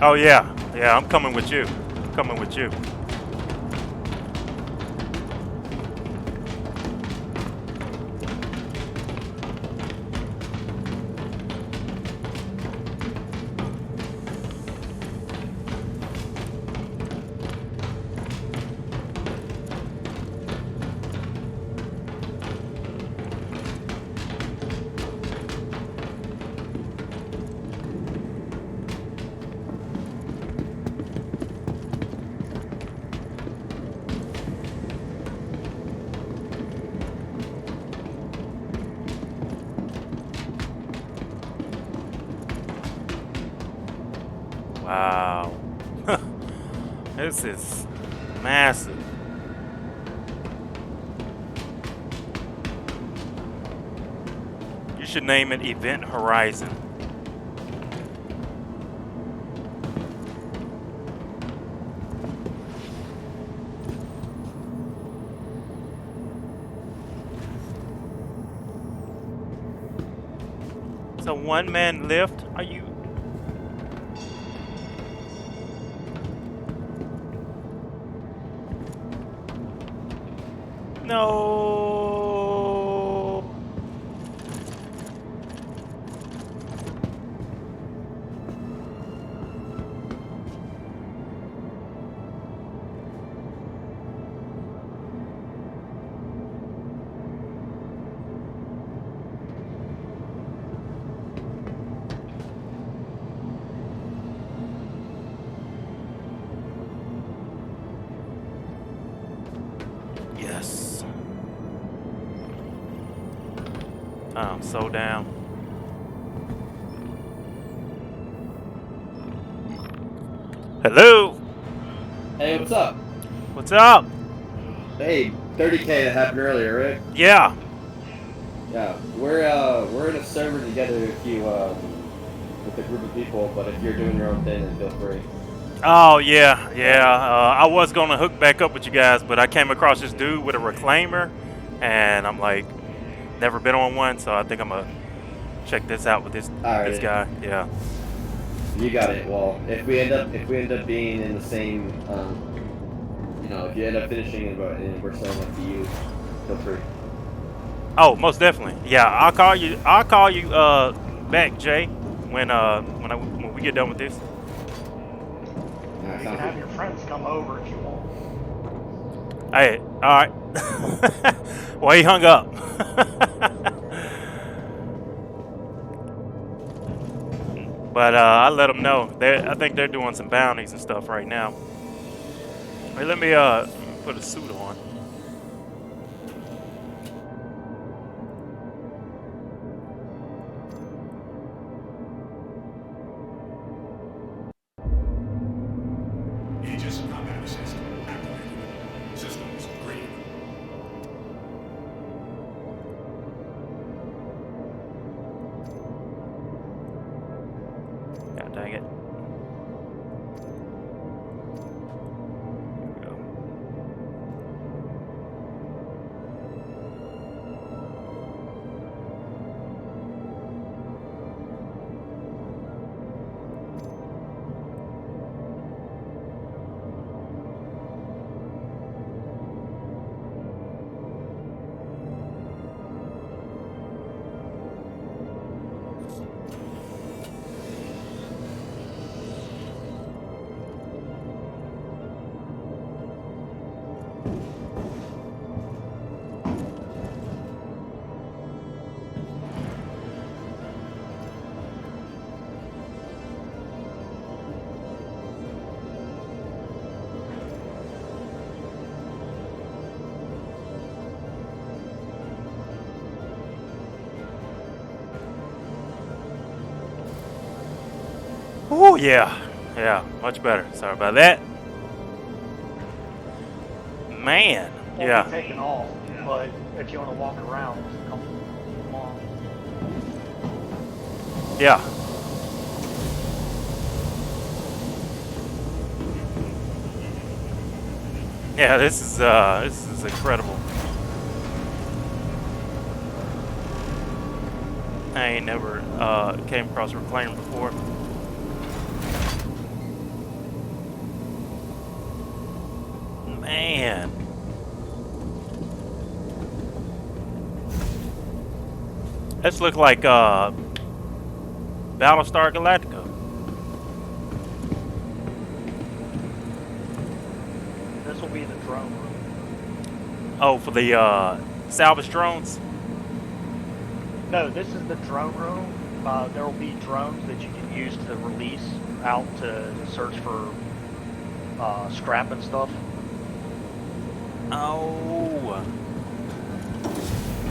Oh yeah, yeah. I'm coming with you. I'm coming with you. Wow. This is massive. You should name it Event Horizon. It's a one-man lift. Are you? No. Yes. I'm so down. Hello. Hey, what's up? What's up? Hey, 30K that happened earlier, right? Yeah. Yeah, we're in a server together if you with a group of people, but if you're doing your own thing, then feel free. Oh yeah, yeah. I was gonna hook back up with you guys, but I came across this dude with a reclaimer, and I'm like, never been on one, so I think I'm gonna check this out with this Alright, guy. Yeah. you got it. Well, if we end up being in the same, if you end up finishing and we're selling it to you, feel free. Oh, most definitely. Yeah, I'll call you. I'll call you back, Jay, when we get done with this. Alright, You can sounds have good. your friends come over if you want. Hey, all right. Well, he hung up. But I let him know. I think they're doing some bounties and stuff right now. Hey, let me put a suit on. Aegis combat assist activated. Systems green. God dang it. There we go. Oh yeah, yeah, much better. Sorry about that, man. Won't be Yeah, taking off, but if you want to walk around, come along. yeah, yeah. This is incredible. I ain't never came across a reclaimer before. Man. This look like Battlestar Galactica. This will be the drone room. Oh, for the salvage drones? No, this is the drone room. There will be drones that you can use to release out to search for scrap and stuff. Oh.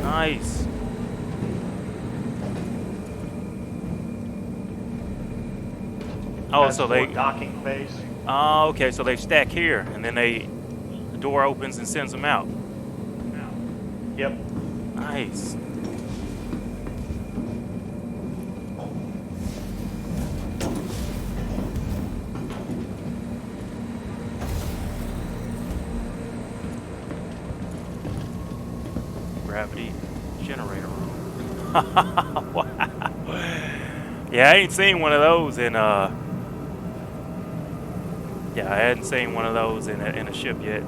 Nice. Oh, That's so for they... docking phase. Oh, okay, so they stack here, and then the door opens and sends them out. Yep. Nice. Gravity generator room. Wow. Yeah, I ain't seen one of those in yeah, I hadn't seen one of those in a ship yet.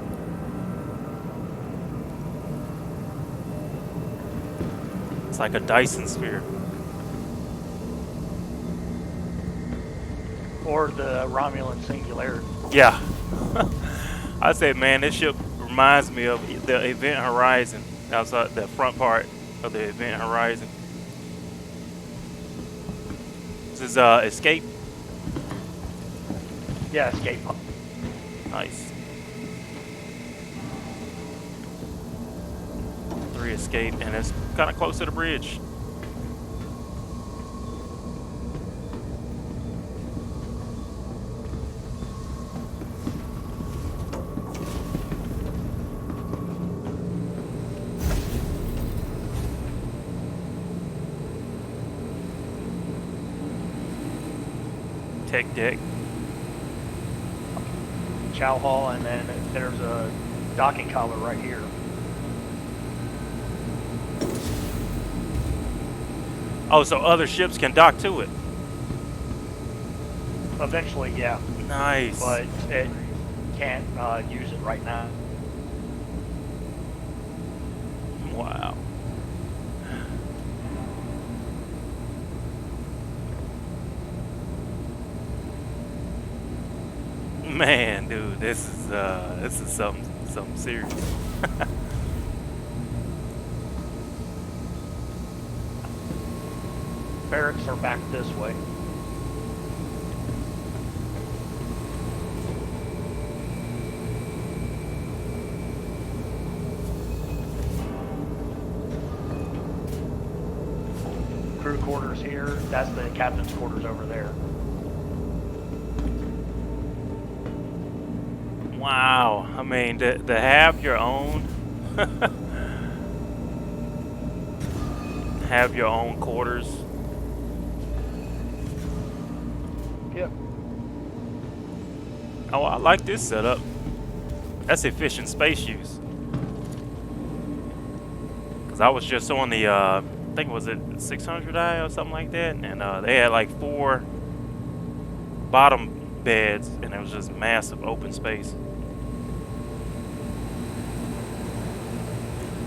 It's like a Dyson sphere. Or the Romulan Singularity. Yeah. I said, man, this ship reminds me of the Event Horizon. Outside the front part of the Event Horizon. This is Escape. Yeah, escape pod. Nice. 3 Escape, and it's kind of close to the bridge. Tech deck. Chow hall, and then there's a docking collar right here. Oh, so other ships can dock to it. Eventually, yeah, Nice. but it can't use it right now. Wow. Man, dude, this is something serious. Barracks are back this way. Crew quarters here. That's the captain's quarters over there. Wow. I mean, to have your own have your own quarters. Yep. Oh, I like this setup. That's efficient space use. Cause I was just on the I think was it 600i or something like that, and they had like 4 bottom beds, and it was just massive open space.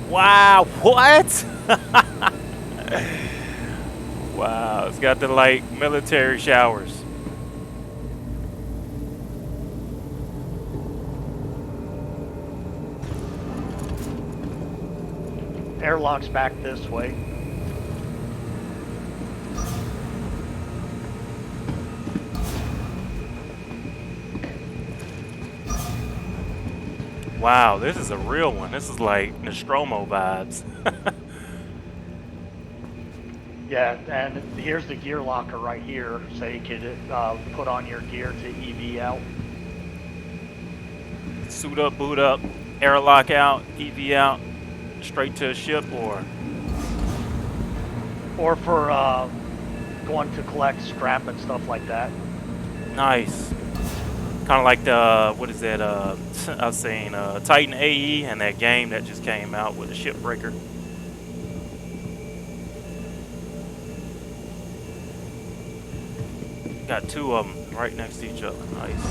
Wow, what? Wow, it's got the like military showers. Airlock's back this way. Wow, this is a real one. This is like Nostromo vibes. Yeah, and here's the gear locker right here, so you could put on your gear to EV out. Suit up, boot up, airlock out, EV out, straight to a ship, or for going to collect scrap and stuff like that. nice. Kind of like the, what is that, I was saying, Titan AE and that game that just came out with the Shipbreaker. Got 2 of them right next to each other. Nice.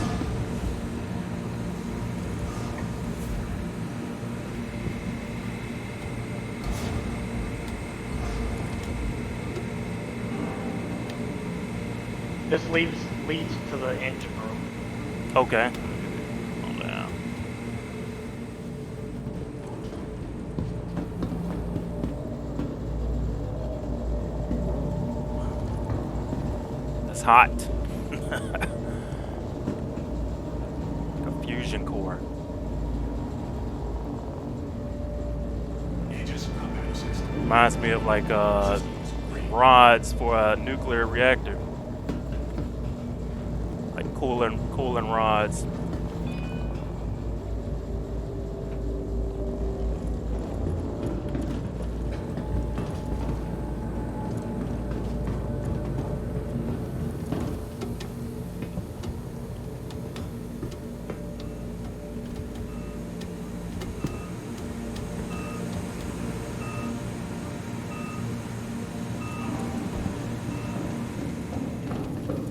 This leads to the engine room. Okay. Hold down. It's hot. A fusion core. Aegis combat system. Reminds me of like Systems green. rods for a nuclear reactor. Like cooling rods.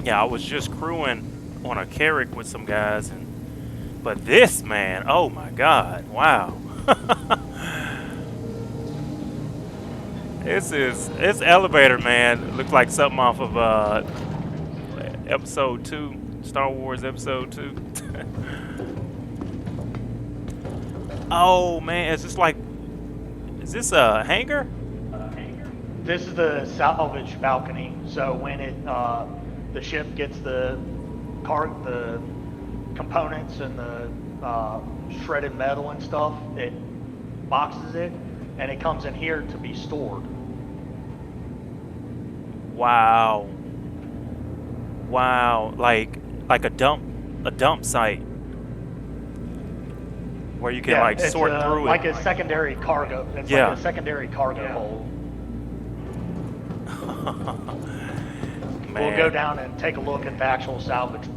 Yeah, I was just crewing on a Carrack with some guys, but this man, oh my God, wow. This elevator, man, looks like something off of episode 2, Star Wars episode 2. Oh man, is this a hangar? This is the salvage balcony. So when the ship gets the components and the shredded metal and stuff, it boxes it, and it comes in here to be stored. Wow. Wow, like a dump site where you can Yeah, like it's sort through like it. a secondary cargo. It's Yeah. like a secondary cargo hold. Man. We'll go down and take a look at the actual salvage.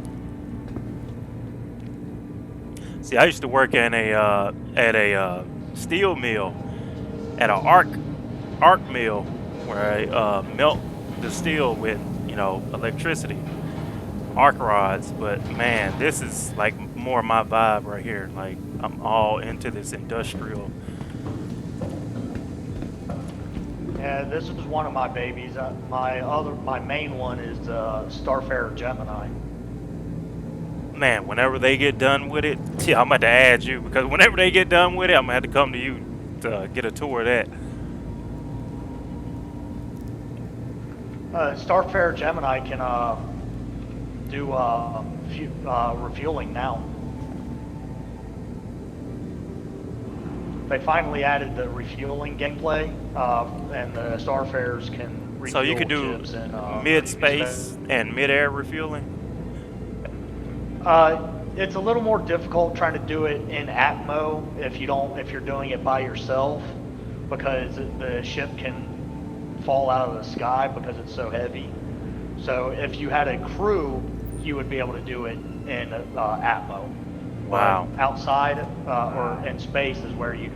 See, I used to work in at a steel mill, at an arc mill, where I melt the steel with electricity, arc rods. But man, this is like more my vibe right here. Like I'm all into this industrial. Yeah, this is one of my babies. My main one is Starfarer Gemini. Man, whenever they get done with it, yeah, I'm gonna have to add you, because whenever they get done with it, I'm gonna have to come to you to get a tour of that. Starfarer Gemini can do refueling now. They finally added the refueling gameplay, and the Starfarers can refuel So you could do ships in mid-space and mid-air refueling. It's a little more difficult trying to do it in Atmo if you're doing it by yourself, because the ship can fall out of the sky because it's so heavy. So if you had a crew, you would be able to do it in Atmo. Wow. Outside or in space is where you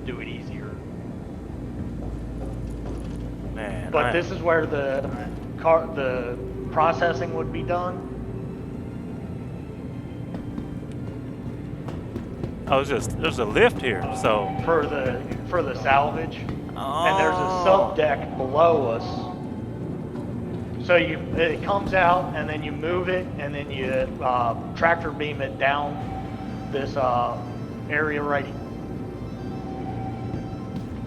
do it easier. Man, But this is where the processing would be done. oh, there's a lift here, so. for the salvage, Oh. and there's a sub deck below us. So it comes out, and then you move it, and then you tractor beam it down this area right here.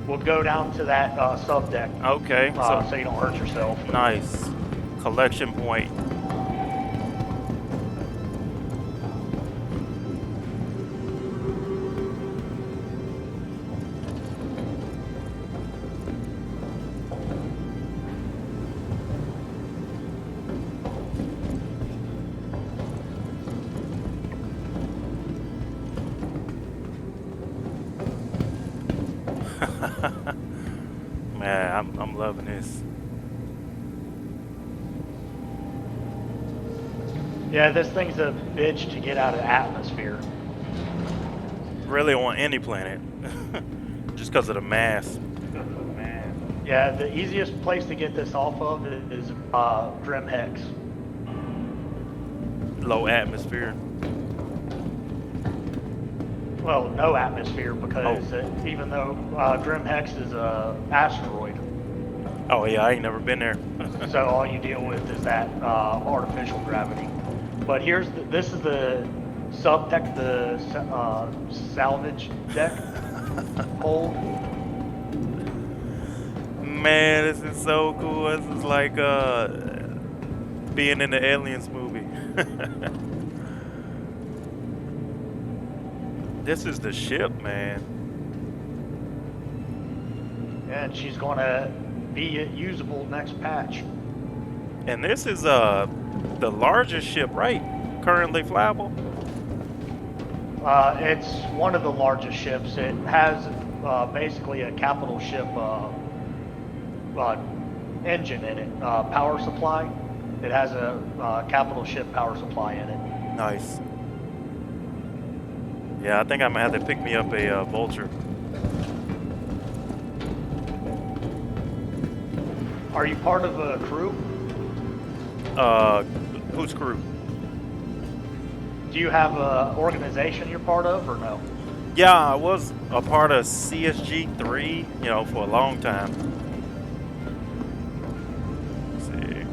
We'll go down to that sub deck, Okay, so you don't hurt yourself. nice. Collection point. Man, I'm loving this. Yeah, this thing's a bitch to get out of the atmosphere. Really on any planet, just because of the mass. Yeah, the easiest place to get this off of is Grim Hex. Low atmosphere. Well, no atmosphere, because Oh. even though Grim Hex is a asteroid. Oh yeah, I ain't never been there. So all you deal with is that artificial gravity. But this is the sub deck, the salvage deck hold. Man, this is so cool. This is like being in the Aliens movie. This is the ship, man. And she's going to be usable next patch. And this is the largest ship, right? Currently flyable. It's one of the largest ships. It has basically a capital ship engine in it, power supply. It has a capital ship power supply in it. Nice. Yeah, I think I'm gonna have to pick me up a Vulture. Are you part of a crew? Whose crew? Do you have an organization you're part of, or no? Yeah, I was a part of CSG3, you know, for a long time. Let's see.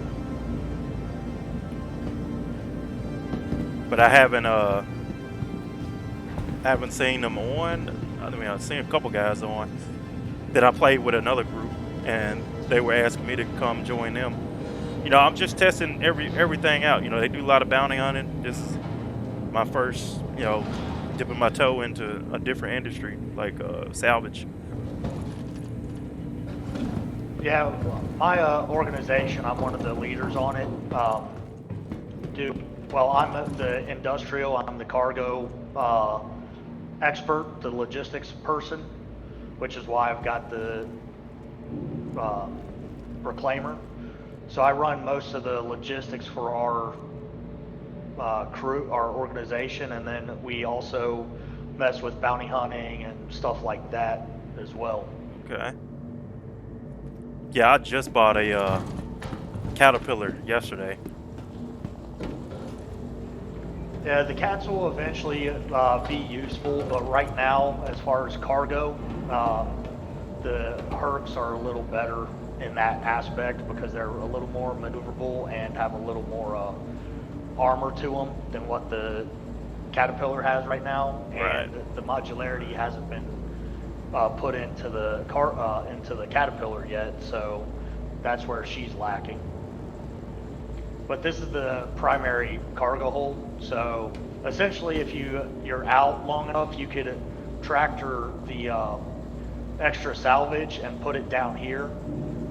But I haven't seen them on. I mean, I've seen a couple guys on that I played with another group, and they were asking me to come join them. You know, I'm just testing everything out. You know, they do a lot of bounty hunting. This is my first, you know, dipping my toe into a different industry like salvage. Yeah, my organization, I'm one of the leaders on it. I'm the industrial, I'm the cargo expert, the logistics person, which is why I've got the reclaimer. So I run most of the logistics for our crew, our organization, and then we also mess with bounty hunting and stuff like that as well. Okay. Yeah, I just bought a Caterpillar yesterday. Yeah, the cats will eventually be useful, but right now, as far as cargo, the Hercs are a little better in that aspect because they're a little more maneuverable and have a little more armor to them than what the Caterpillar has right now, and the modularity hasn't been put into the Caterpillar yet, so that's where she's lacking. But this is the primary cargo hold, so essentially if you're out long enough, you could tractor the extra salvage and put it down here,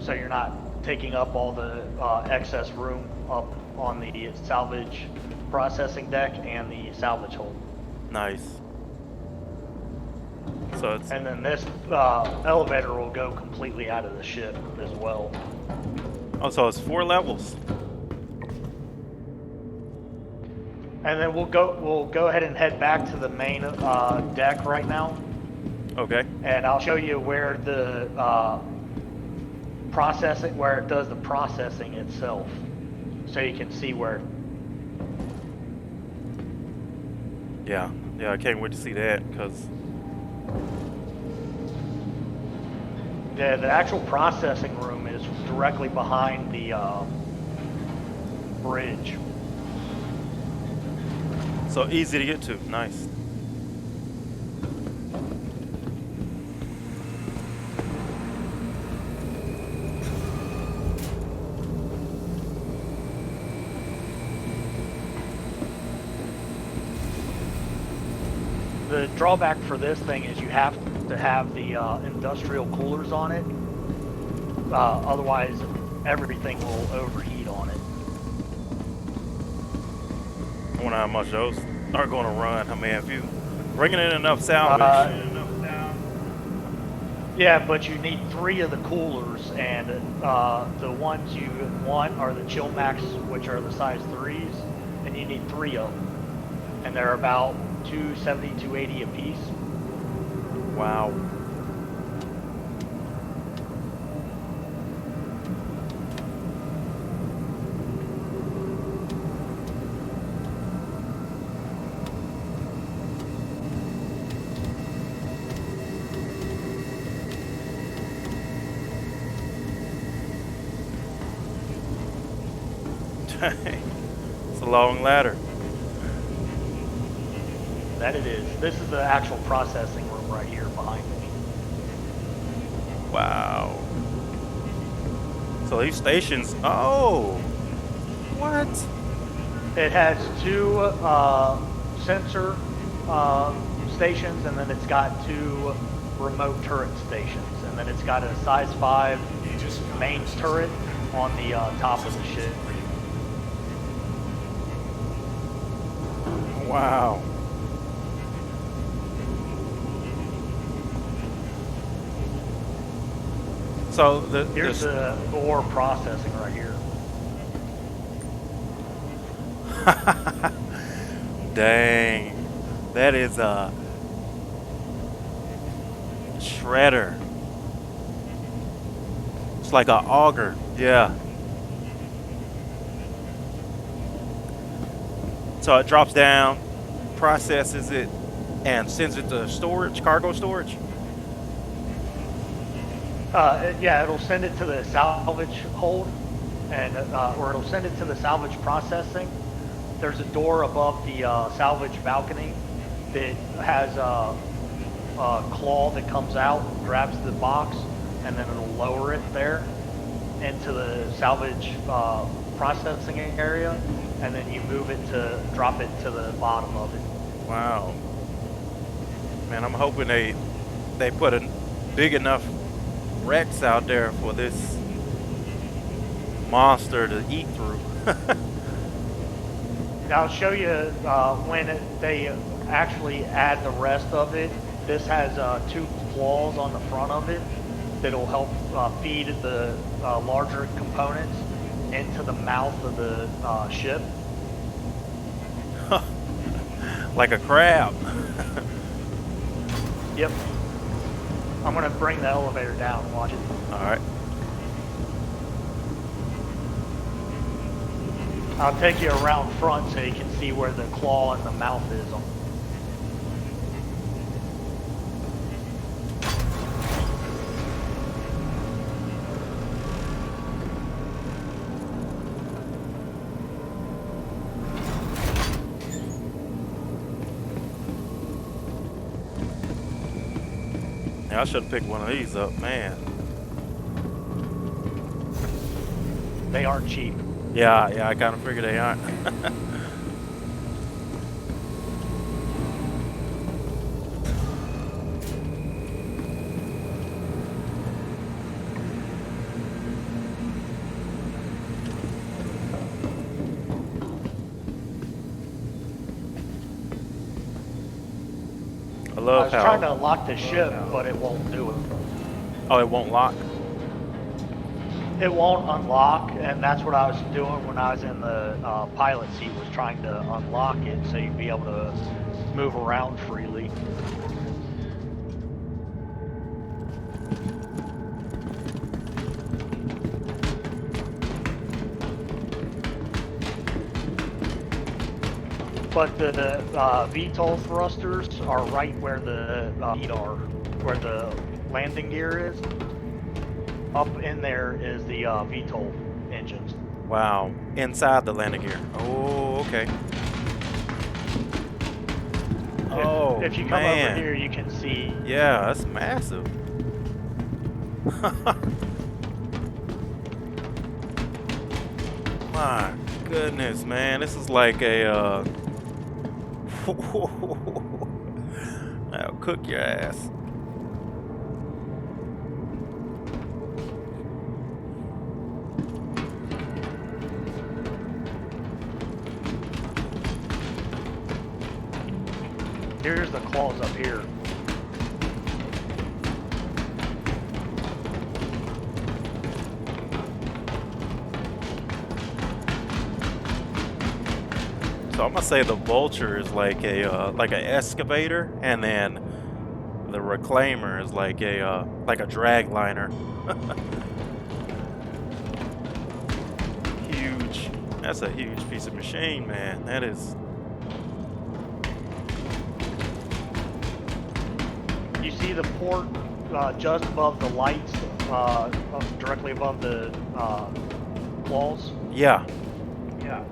so you're not taking up all the excess room up on the salvage processing deck and the salvage hold. Nice. So it's And then this elevator will go completely out of the ship as well. so it's 4 levels. And then we'll go ahead and head back to the main deck right now, Okay. and I'll show you where the where it does the processing itself, so you can see where. Yeah, I can't wait to see that because The actual processing room is directly behind the bridge. so easy to get to. Nice. The drawback for this thing is you have to have the industrial coolers on it. Otherwise, everything will overheat on it. I wonder how much those are going to run. I mean, if you bringing in enough salvage. Yeah, but you need 3 of the coolers, and the ones you want are the Chill Max, which are the size 3s, and you need 3 of them. And they're about $270, $280 a piece. Wow. It's a long ladder. That it is. This is the actual processing room right here behind me. Wow. So these stations. Oh. What? It has 2 sensor stations, and then it's got 2 remote turret stations, and then it's got a size 5 main turret on the top of the ship. Wow. So Here's the ore processing right here. Dang, that is a shredder. It's like an auger, yeah. So it drops down, processes it, and sends it to storage, cargo storage. Yeah, it'll send it to the salvage hold, and or it'll send it to the salvage processing. There's a door above the salvage balcony that has a claw that comes out, grabs the box, and then it'll lower it there into the salvage processing area, and then you move it to drop it to the bottom of it. Wow. Man, I'm hoping they put a big enough Rex out there for this monster to eat through. Now I'll show you when they actually add the rest of it. This has 2 claws on the front of it that'll help feed the larger components into the mouth of the ship. Like a crab. Yep. I'm gonna bring the elevator down and watch it. All right. I'll take you around front so you can see where the claw and the mouth is. Yeah, I should have picked one of these up, man. They aren't cheap. Yeah, I kind of figured they aren't. I I love was how. trying to lock the ship, but it won't do it. Oh, it won't lock. It won't unlock, and that's what I was doing when I was in the pilot seat, was trying to unlock it so you'd be able to move around freely. But the VTOL thrusters are right where the feet are, where the landing gear is. Up in there is the VTOL engines. Wow, inside the landing gear. Oh, okay. Oh, If you come man. over here, you can see. Yeah, that's massive. My goodness, man, this is like a I'll cook your ass. Here's the claws up here. So I'm gonna say the Vulture is like a an excavator, and then the Reclaimer is like a drag liner. Huge. That's a huge piece of machine, man. That is. You see the port just above the lights, directly above the claws? Yeah. Yeah.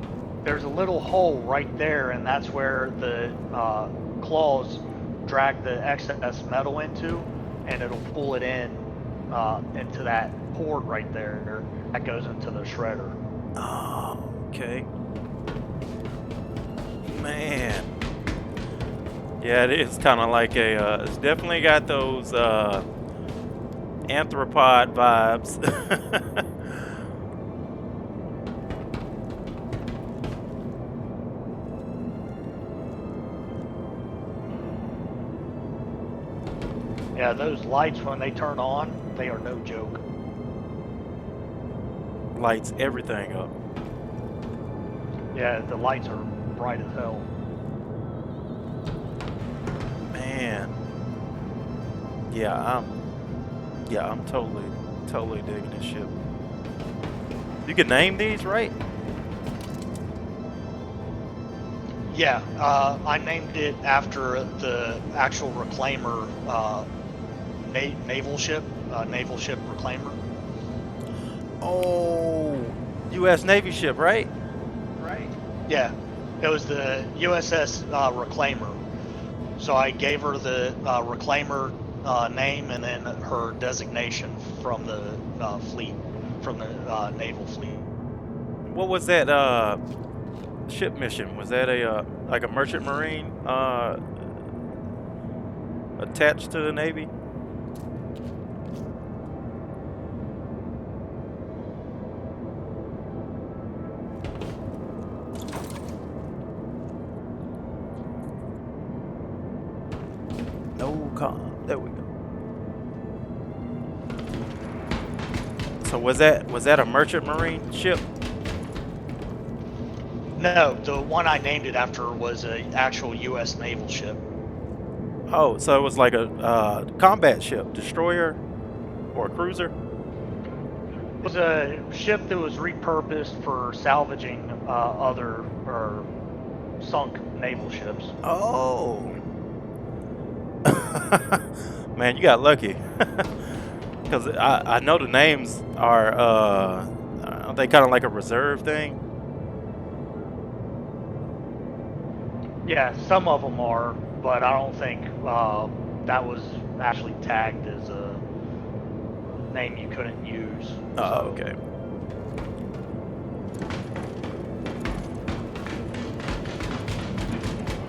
There's a little hole right there, and that's where the claws drag the excess metal into, and it'll pull it in into that port right there that goes into the shredder. Oh, okay. Man. Yeah, it is kind of like a. It's definitely got those anthropod vibes. Yeah, those lights, when they turn on, they are no joke. Lights everything up. Yeah, the lights are bright as hell. Man. Yeah, I'm totally digging this ship. You can name these, right? Yeah, I named it after the actual Reclaimer naval ship Reclaimer. Oh, U.S. Navy ship, right? Right. Yeah, it was the USS Reclaimer. So I gave her the Reclaimer name and then her designation from the fleet, from the naval fleet. What was that ship mission? Was that a like a merchant marine attached to the Navy? No com. There we go. So was that a merchant marine ship? No, the one I named it after was an actual U.S. naval ship. Oh, so it was like a combat ship, destroyer, or a cruiser? It was a ship that was repurposed for salvaging other or sunk naval ships. Oh, man, you got lucky. Because I know the names aren't they kind of like a reserve thing? Yeah, some of them are, but I don't think that was actually tagged as a name you couldn't use. Oh, okay.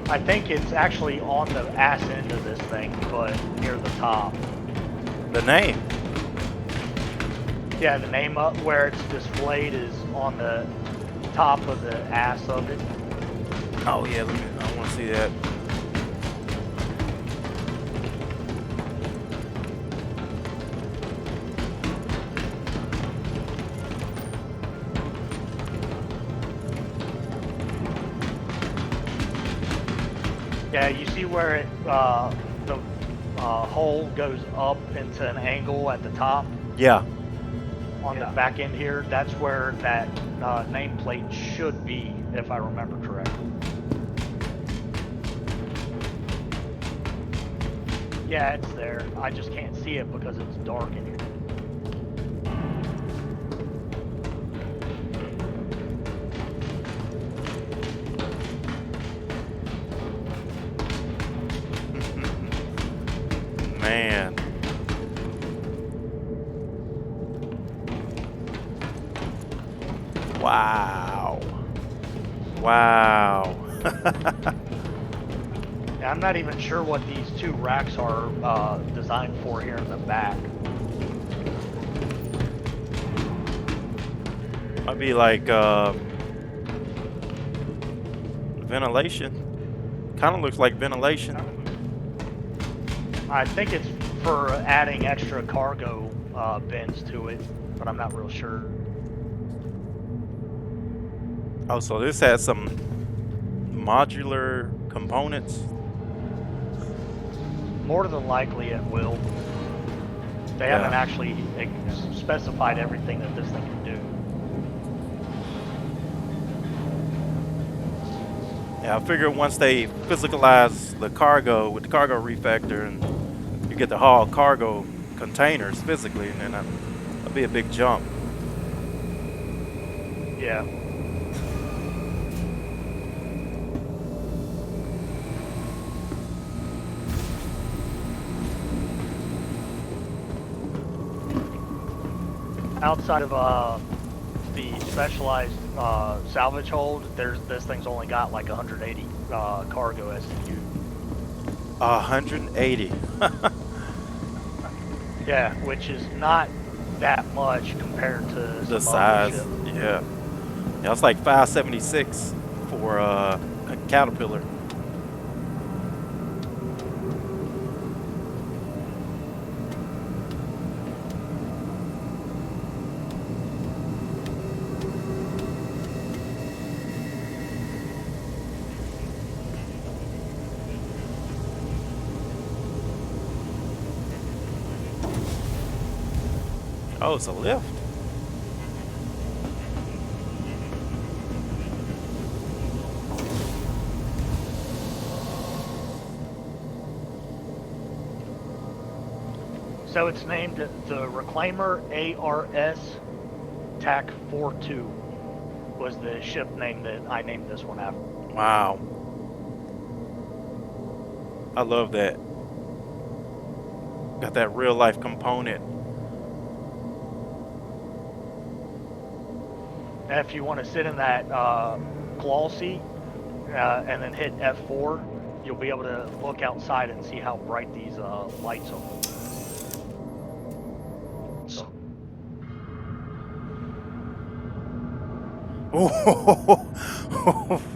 I think it's actually on the ass end of this thing, but near the top. The name. Yeah, the name up where it's displayed is on the top of the ass of it. Oh yeah, I want to see that. Yeah, you see where it the hole goes up into an angle at the top Yeah. on the back end here? That's where that nameplate should be, if I remember correctly. Yeah, it's there. I just can't see it because it's dark in here. Man. Wow. Wow. Yeah, I'm not even sure what these two racks are designed for here in the back. Might be like ventilation. Kind of looks like ventilation. I think it's for adding extra cargo bins to it, but I'm not real sure. Oh, so this has some modular components. More than likely it will. They Yeah. haven't actually specified everything that this thing can do. Yeah, I figure once they physicalize the cargo with the cargo refactor and you get to haul cargo containers physically, and then that'll be a big jump. Yeah. outside of the specialized salvage hold, this thing's only got like 180 cargo STU. 180. Yeah, which is not that much compared to The some other size. ship. Yeah. Yeah, it's like 576 for a Caterpillar. Oh, it's a lift. So it's named the Reclaimer ARS TAC 42 was the ship name that I named this one after. Wow. I love that. Got that real life component. And if you want to sit in that claw seat and then hit F4, you'll be able to look outside and see how bright these lights are. So,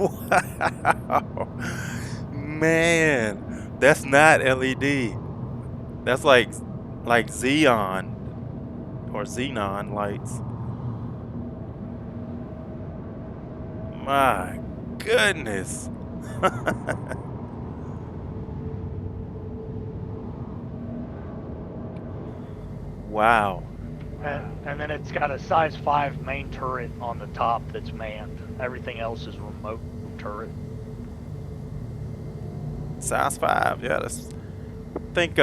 Wow. Man, that's not LED. That's like Xeon or Xenon lights. My goodness. Wow. and then it's got a size 5 main turret on the top that's manned. Everything else is remote turret. Size 5, yeah. I think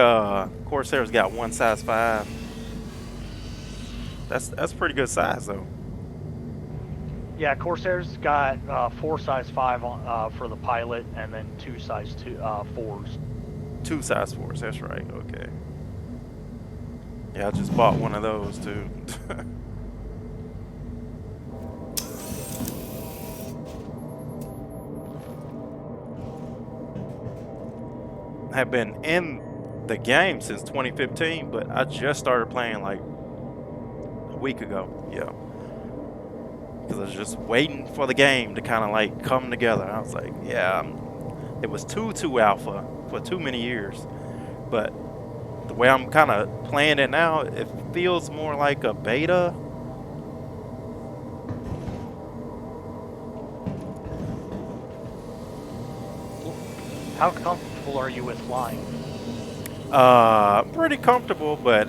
Corsair's got one size 5. That's pretty good size though. Yeah, Corsair's got 4 size 5 on, for the pilot, and then 2 size 4s. 2 size 4s, that's right. Okay. Yeah, I just bought one of those too. Have been in the game since 2015, but I just started playing like a week ago. Yeah. Because I was just waiting for the game to kind of like come together. I was like, yeah, it was 2.2 alpha for too many years. But the way I'm kind of playing it now, it feels more like a beta. How comfortable are you with flying? Pretty comfortable, but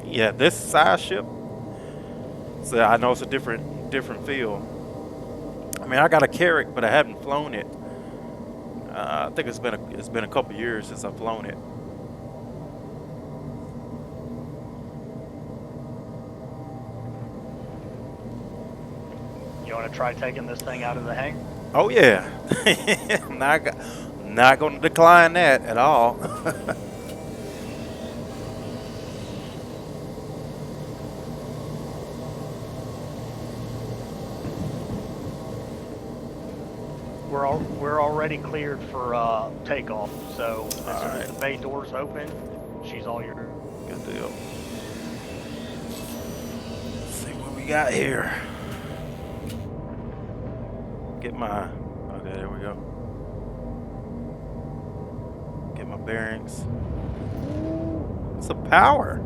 yeah, this size ship, so I know it's a different feel. I mean, I got a Carrack, but I haven't flown it. I think it's been a couple years since I've flown it. You want to try taking this thing out of the hang? Oh yeah, I'm not going to decline that at all. We're already cleared for takeoff, so as soon as Alright. the bay doors open, she's all yours. Good deal. Let's see what we got here. Get my, okay, there we go. Get my bearings. It's a power.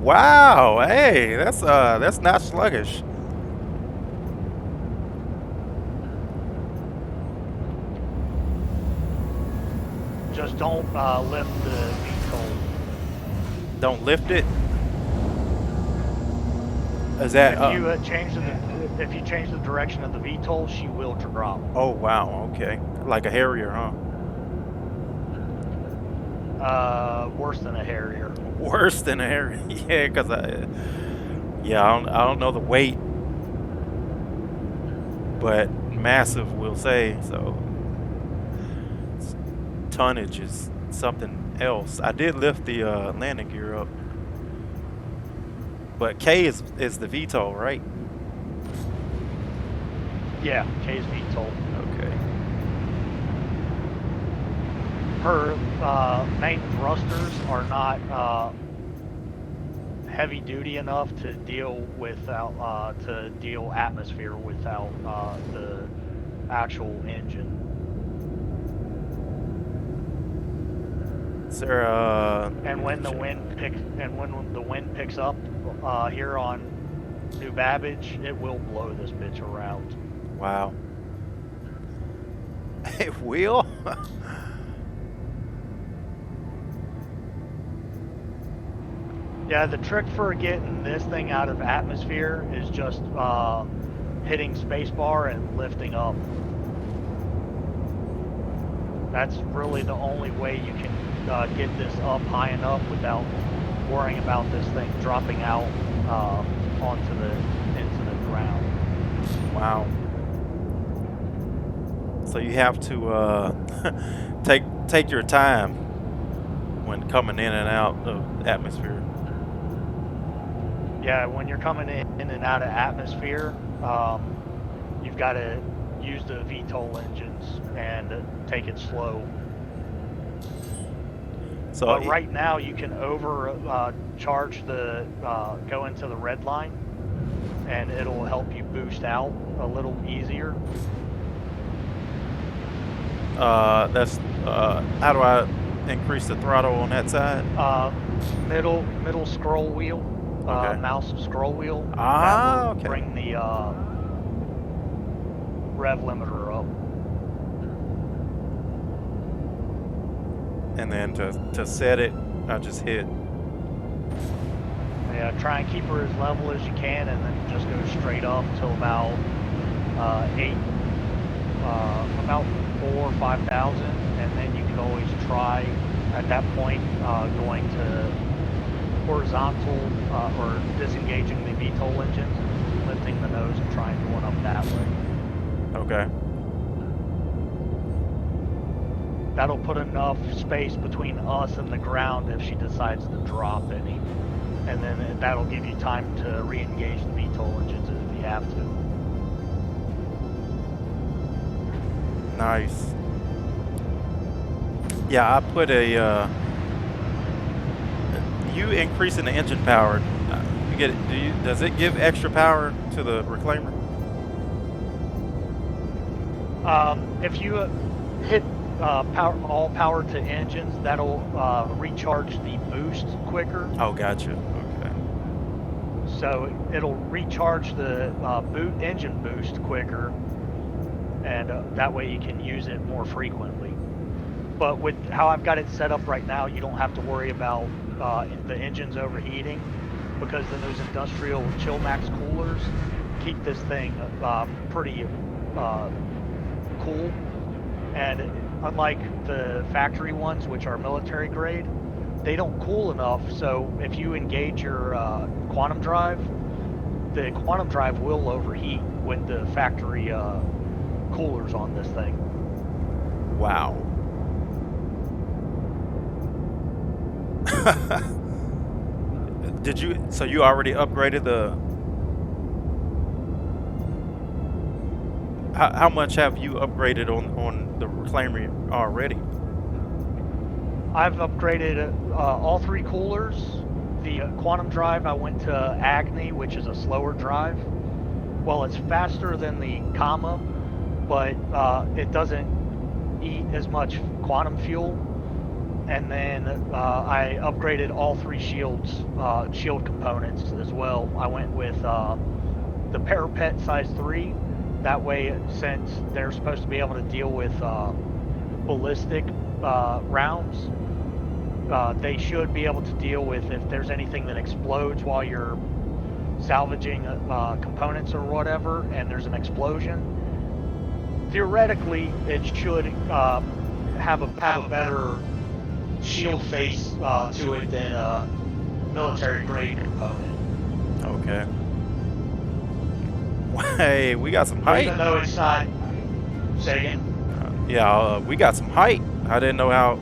Wow, hey, that's not sluggish. Just don't lift the VTOL. Don't lift it. Is that If you change the direction of the VTOL, she will drop. oh wow, okay. Like a Harrier, huh? Worse than a Harrier. Worse than a Harrier. Yeah, cuz I don't know the weight. But massive, we'll say. So tonnage is something else. I did lift the landing gear up. But K is the VTOL, right? Yeah, K's VTOL. Okay. Her main thrusters are not heavy duty enough to deal atmosphere without the actual engine. Is there And when the wind picks up here on New Babbage, it will blow this bitch around. Wow. It will? Yeah, the trick for getting this thing out of atmosphere is just hitting spacebar and lifting up. That's really the only way you can get this up high enough without worrying about this thing dropping out into the ground. Wow. So you have to take your time when coming in and out of atmosphere. Yeah, when you're coming in and out of atmosphere, you've got to use the VTOL engines and take it slow. So But right now you can charge go into the red line, and it'll help you boost out a little easier. That's how do I increase the throttle on that side? Middle scroll wheel, Okay. mouse scroll wheel. Ah, that will okay. bring the rev limiter up. And then to set it, I just hit. Yeah, try and keep her as level as you can, and then just go straight up till about about 4,000 or 5,000, and then you can always try at that point going to horizontal or disengaging the VTOL engines and lifting the nose and trying going up that way. Okay. That'll put enough space between us and the ground if she decides to drop any, and then that'll give you time to re-engage the VTOL engines if you have to. Nice. Yeah, I put a. You increasing the engine power. You get it? Does it give extra power to the reclaimer? If you hit all power to engines, that'll recharge the boost quicker. Oh, gotcha. Okay. So it'll recharge the engine boost quicker, and that way you can use it more frequently. But with how I've got it set up right now, you don't have to worry about the engines overheating, because those industrial Chillmax coolers keep this thing pretty cool. And unlike the factory ones, which are military grade, they don't cool enough. So if you engage your quantum drive, the quantum drive will overheat with the factory coolers on this thing. Wow. So you already upgraded the. How much have you upgraded on the reclaimer already? I've upgraded all three coolers. The quantum drive, I went to Agni, which is a slower drive. Well, it's faster than the Kama, but it doesn't eat as much quantum fuel. And then I upgraded all three shield components as well. I went with the Parapet size 3. That way, since they're supposed to be able to deal with ballistic rounds, they should be able to deal with if there's anything that explodes while you're salvaging components or whatever, and there's an explosion. Theoretically, it should have a better shield face to it than a military grade component. Okay. Hey, we got some height. Even though it's not. Say again? Yeah, we got some height. I didn't know how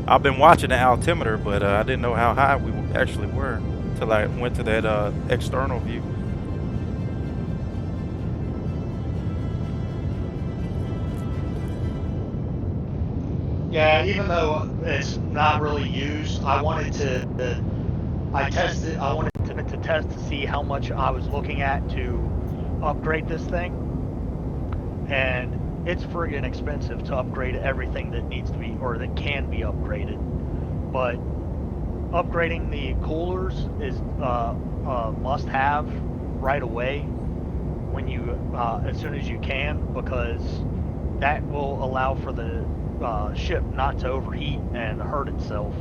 I've been watching the altimeter, but I didn't know how high we actually were until I went to that external view. Yeah, even though it's not really used, I wanted to. I tested. I wanted to test to see how much I was looking at to upgrade this thing, and it's friggin' expensive to upgrade everything that needs to be or that can be upgraded. But upgrading the coolers is must-have right away when you as soon as you can, because that will allow for the ship not to overheat and hurt itself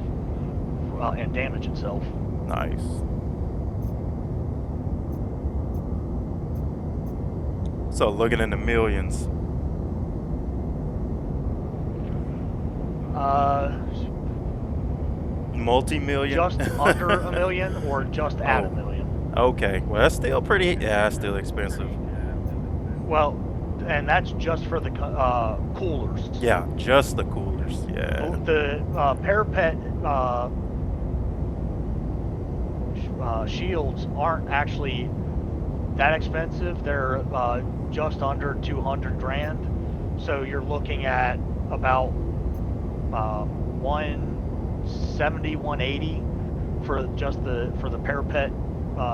and damage itself. Nice. So looking in the millions. Multi-million? Just under a million or just at Oh. a million? Okay, well that's still pretty. Yeah, that's still expensive. Well, and that's just for the coolers. Yeah, just the coolers. Yeah. The parapet shields aren't actually that expensive. They're just under 200 grand. So you're looking at about 170, 180 for just the parapet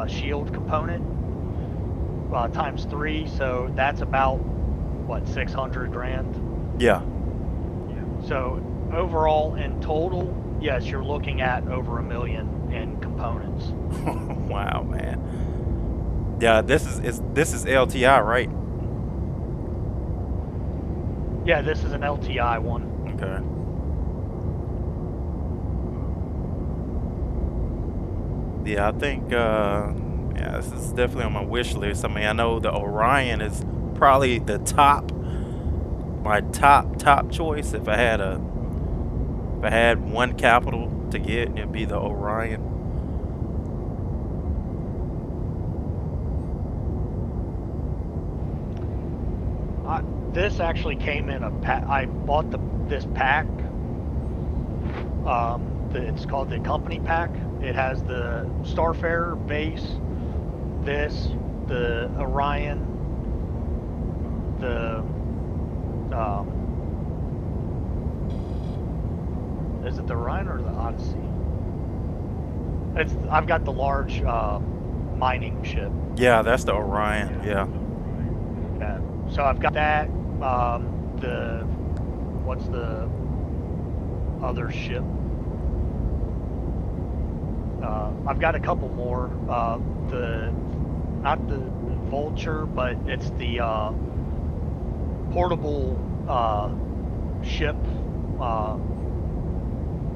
shield component times 3. So that's about what, 600 grand. Yeah. So overall, in total, yes, you're looking at over $1 million in components. Wow, man. Yeah, this is LTI, right? Yeah, this is an LTI one. Okay. Yeah, I think yeah, this is definitely on my wish list. I mean, I know the Orion is probably the my top choice. If I had one capital to get, it'd be the Orion. This actually came in a pack. I bought this pack. It's called the company pack. It has the Starfarer base, the Orion, the is it the Orion or the Odyssey? I've got the large mining ship. Yeah, that's the Orion. Yeah. Yeah. So I've got that. What's the other ship? I've got a couple more. Not the Vulture, but it's the portable ship.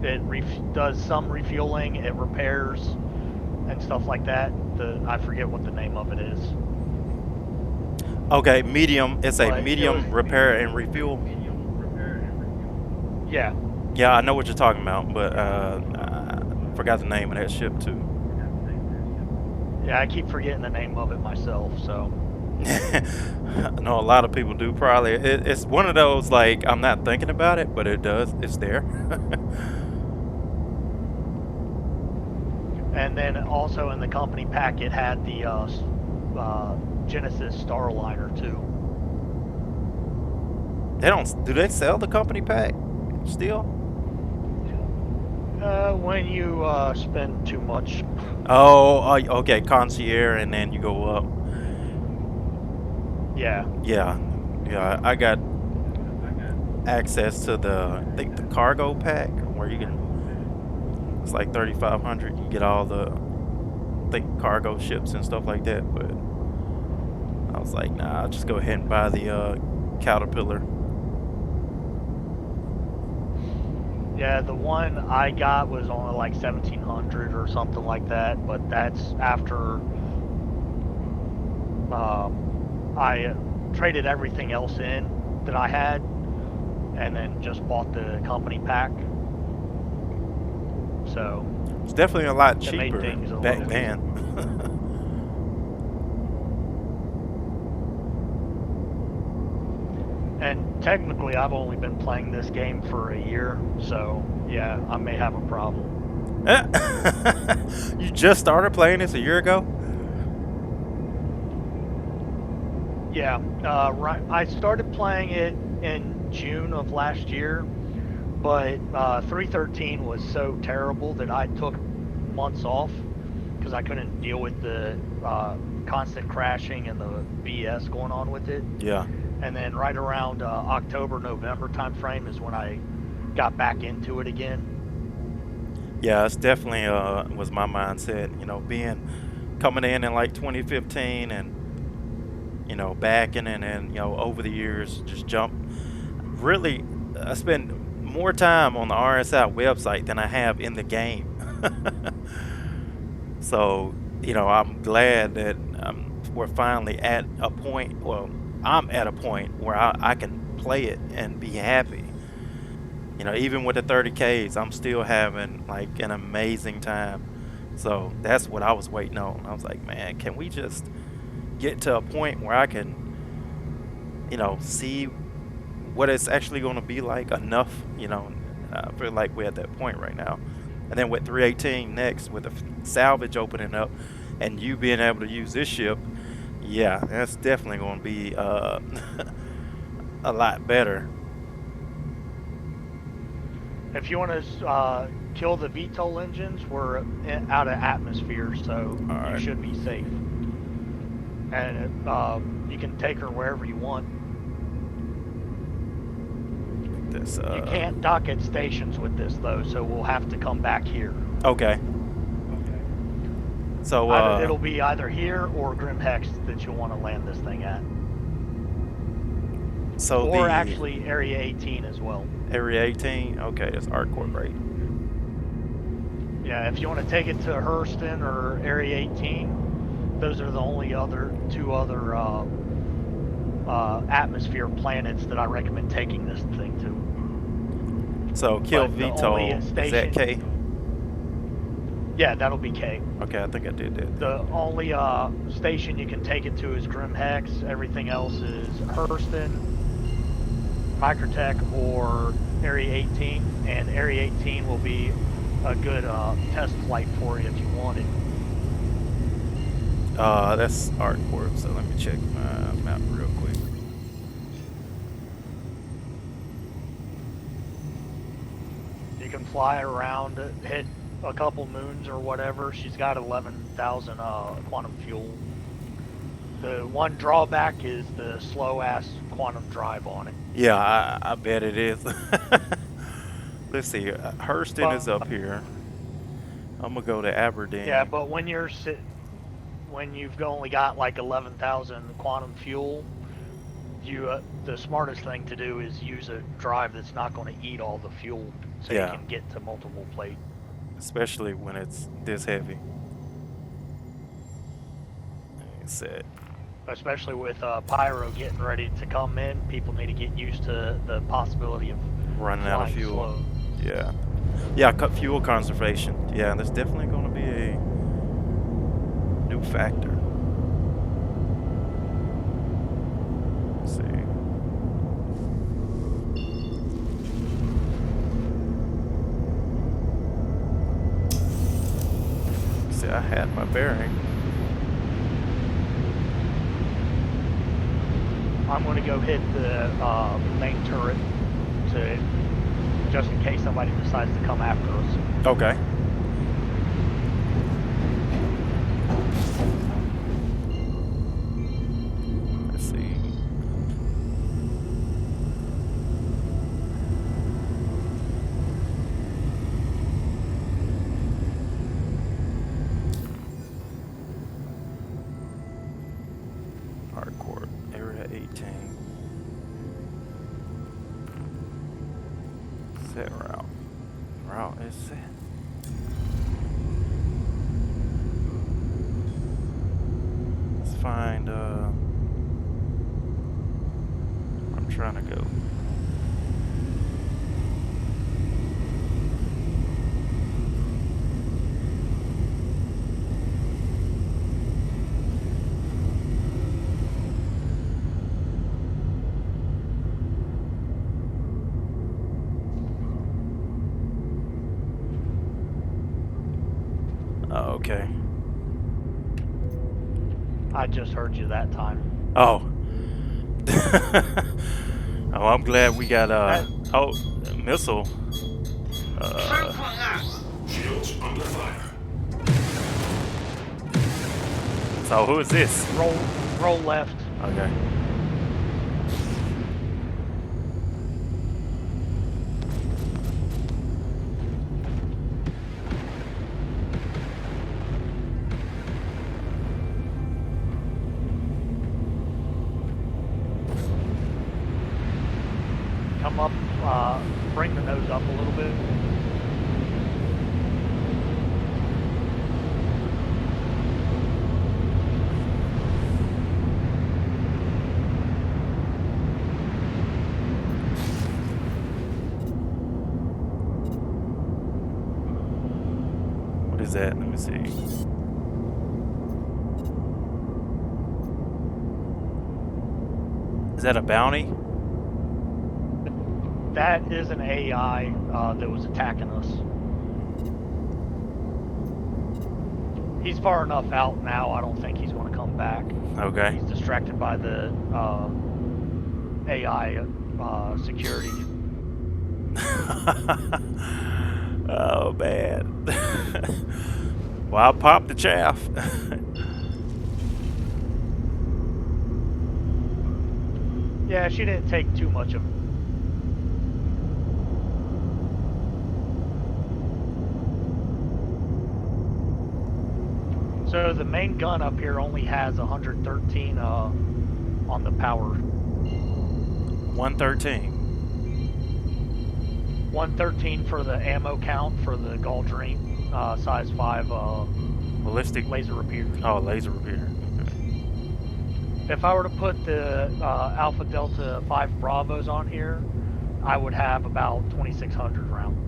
It does some refueling, it repairs, and stuff like that. I forget what the name of it is. Okay, medium. It's a But medium repair and refuel. Yeah. Yeah, I know what you're talking about, but I forgot the name of that ship too. Yeah, I keep forgetting the name of it myself, so. I know a lot of people do probably. It's one of those, like, I'm not thinking about it, but it's there. And then also in the company pack, it had the Genesis Starliner too. Do they sell the company pack still? When you spend too much. Oh, okay, concierge, and then you go up. Yeah. Yeah, I got access to I think the cargo pack, where you can. It's like 3,500. You get all the, I think, cargo ships and stuff like that. But I was like, nah, I'll just go ahead and buy the Caterpillar. Yeah, the one I got was only like 1,700 or something like that, but that's after I traded everything else in that I had, and then just bought the company pack. So It's definitely a lot it made cheaper things a back little then. And technically, I've only been playing this game for a year, so yeah, I may have a problem. You just started playing this a year ago? Yeah, right. I started playing it in June of last year, but 313 was so terrible that I took months off because I couldn't deal with the constant crashing and the BS going on with it. Yeah. And then right around October, November time frame is when I got back into it again. Yeah, it's definitely was my mindset, coming in like 2015 and backing and over the years just jump. Really, I spend more time on the RSI website than I have in the game. So, I'm glad that we're finally at a point, well, I'm at a point where I can play it and be happy. Even with the 30Ks, I'm still having like an amazing time. So that's what I was waiting on. I was like, man, can we just get to a point where I can, see what it's actually going to be like enough, I feel like we're at that point right now. And then with 318 next, with the salvage opening up and you being able to use this ship, yeah, that's definitely going to be a lot better. If you want to kill the VTOL engines, we're out of atmosphere, so Alright. you should be safe. And you can take her wherever you want. This, You can't dock at stations with this, though, so we'll have to come back here. Okay. So It'll be either here or Grim Hex that you'll want to land this thing at. So Or the actually Area 18 as well. Area 18. Okay, that's ArcCorp, right? Yeah, if you want to take it to Hurston or Area 18, those are the only two other atmosphere planets that I recommend taking this thing to. So kill But the only VTOL. Is that K? Yeah, that'll be K. Okay, I think I did that. The only station you can take it to is Grim Hex. Everything else is Hurston, Microtech, or Area 18. And Area 18 will be a good test flight for you if you want it. That's ArcCorp, so let me check my map real quick. You can fly around, hit a couple moons or whatever. She's got 11,000 quantum fuel. The one drawback is the slow-ass quantum drive on it. Yeah, I bet it is. Let's see. Hurston is up here. I'm gonna go to Aberdeen. Yeah, but when you've only got like 11,000 quantum fuel, the smartest thing to do is use a drive that's not going to eat all the fuel, so Yeah. you can get to multiple plates. Especially when it's this heavy. Set. Especially with Pyro getting ready to come in, people need to get used to the possibility of Running out of flying fuel. slow. Yeah. Yeah, fuel conservation. Yeah, that's definitely going to be a new factor. Let's see. See, I had my bearing. I'm going to go hit the main turret just in case somebody decides to come after us. Okay. Let's see. Hardcore, Area 18. Set route. Route is set. Let's find, I'm trying to go. I just heard you that time. Oh. Oh, I'm glad we got a missile. Shields under fire. So who is this? Roll left. Okay. Come up, bring the nose up a little bit. What is that? Let me see. Is that a bounty? That is an AI that was attacking us. He's far enough out now, I don't think he's going to come back. Okay. He's distracted by the AI security. Oh man. Well, I popped the chaff. Yeah, she didn't take too much of it. So the main gun up here only has 113 on the power. 113. 113 for the ammo count for the Galdrine size 5 Ballistic. laser repeater. Oh, laser repeater. If I were to put the Alpha Delta 5 Bravos on here, I would have about 2,600 rounds.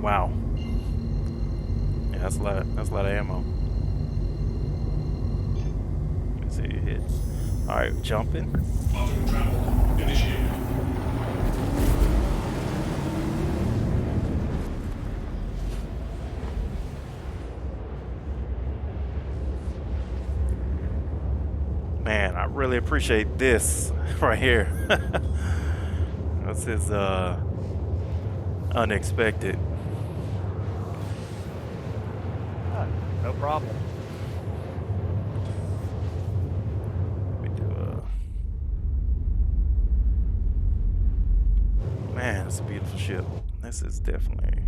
Wow. Yeah, that's a lot. That's a lot of ammo. Let's see, hit. All right, jumping. Auto travel initiated. Man, I really appreciate this right here. This is unexpected. No problem. Let me do man, it's a beautiful ship. This is definitely.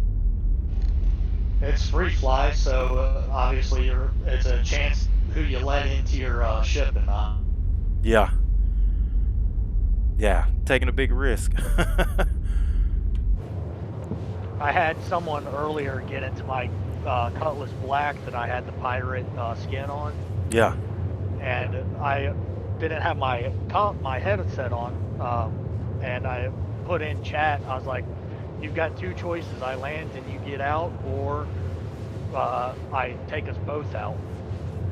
It's free fly, so obviously it's a chance who you let into your ship and not. Yeah. Yeah, taking a big risk. I had someone earlier get into my Cutlass Black that I had the pirate skin on, Yeah. and I didn't have my headset on, and I put in chat. I was like, "You've got two choices: I land and you get out, or I take us both out."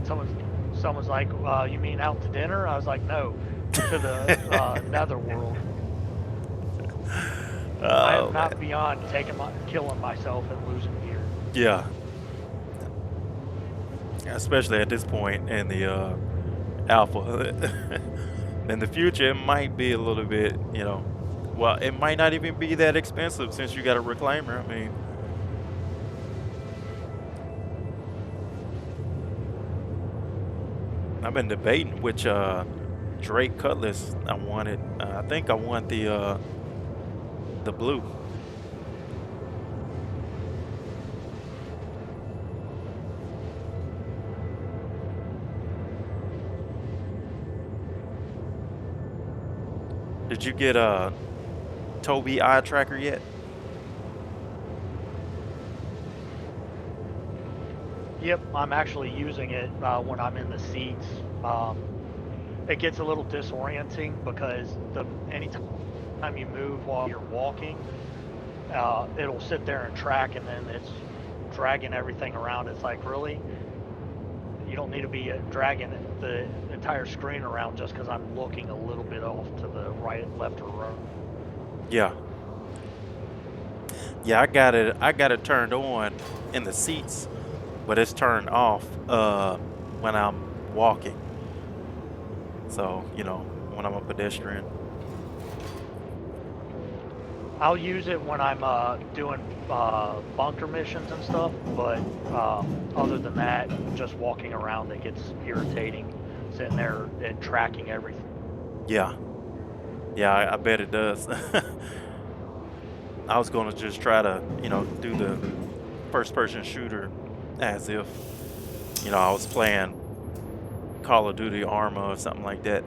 Someone's like, "You mean out to dinner?" I was like, "No, to the netherworld." I am not beyond killing myself and losing gear. Yeah. Especially at this point in the alpha. In the future, it might be a little bit, you know, well, it might not even be that expensive since you got a reclaimer. I mean, I've been debating which Drake Cutlass I wanted. I think I want the blue. Did you get a Tobii eye tracker yet? Yep, I'm actually using it when I'm in the seats. It gets a little disorienting because anytime you move while you're walking, it'll sit there and track, and then it's dragging everything around. It's like, really? You don't need to be dragging the entire screen around just because I'm looking a little bit off to the right, left, or right. Yeah. Yeah, I got it turned on in the seats, but it's turned off when I'm walking. So, when I'm a pedestrian. I'll use it when I'm doing bunker missions and stuff, but other than that, just walking around, it gets irritating, sitting there and tracking everything. Yeah. Yeah, I bet it does. I was going to just try to, do the first person shooter as if, I was playing Call of Duty Arma or something like that.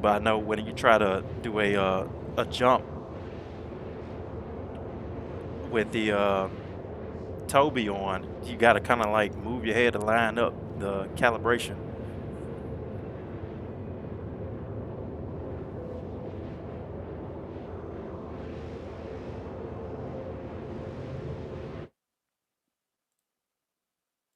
But I know when you try to do a jump with the Toby on, you got to kind of like move your head to line up the calibration.